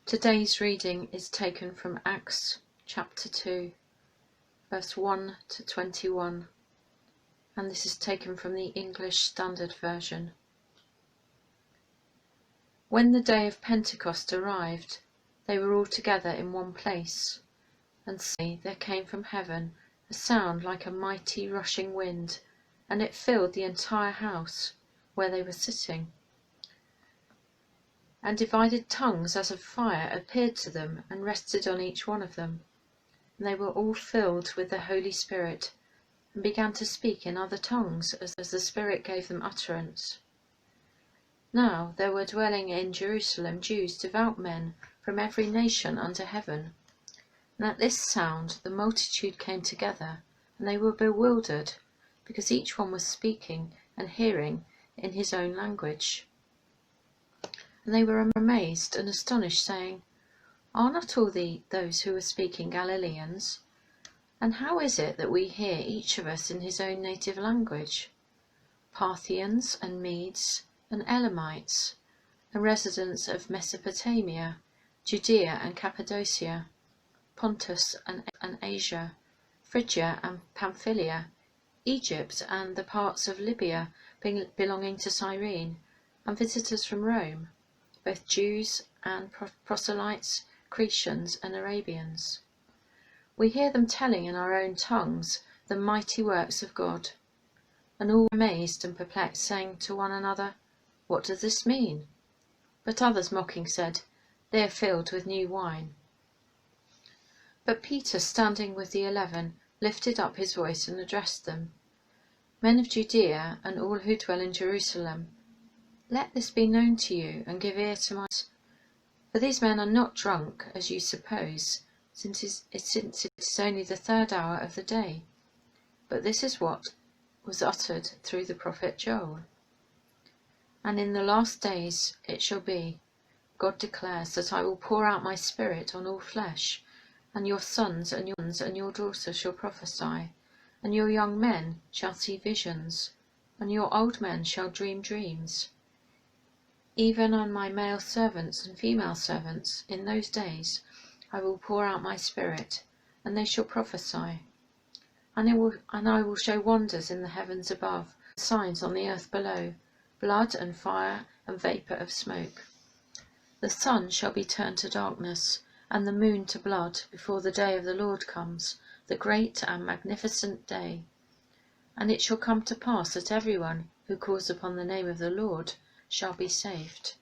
Today's reading is taken from Acts chapter 2, verse 1 to 21, and this is taken from the English Standard Version. When the day of Pentecost arrived, they were all together in one place, and suddenly there came from heaven a sound like a mighty rushing wind, and it filled the entire house where they were sitting. And divided tongues as of fire appeared to them and rested on each one of them. And they were all filled with the Holy Spirit, and began to speak in other tongues as the Spirit gave them utterance. Now there were dwelling in Jerusalem Jews, devout men from every nation under heaven. And at this sound the multitude came together, and they were bewildered, because each one was speaking and hearing in his own language. And they were amazed and astonished, saying, Are not all those who are speaking Galileans? And how is it that we hear each of us in his own native language? Parthians and Medes and Elamites, and residents of Mesopotamia, Judea and Cappadocia, Pontus and Asia, Phrygia and Pamphylia, Egypt and the parts of Libya belonging to Cyrene, and visitors from Rome, both Jews and proselytes, Cretians and Arabians. We hear them telling in our own tongues the mighty works of God. And all were amazed and perplexed, saying to one another, What does this mean? But others mocking said, They are filled with new wine. But Peter, standing with the 11, lifted up his voice and addressed them, Men of Judea, and all who dwell in Jerusalem, let this be known to you, and give ear to my words. For these men are not drunk, as you suppose, since it is only the third hour of the day. But this is what was uttered through the prophet Joel. And in the last days it shall be, God declares, that I will pour out my Spirit on all flesh, and your sons and your daughters shall prophesy, and your young men shall see visions, and your old men shall dream dreams. Even on my male servants and female servants in those days I will pour out my Spirit, and they shall prophesy. And I will show wonders in the heavens above, signs on the earth below, blood and fire and vapour of smoke. The sun shall be turned to darkness, and the moon to blood, before the day of the Lord comes, the great and magnificent day. And it shall come to pass that everyone who calls upon the name of the Lord shall be saved.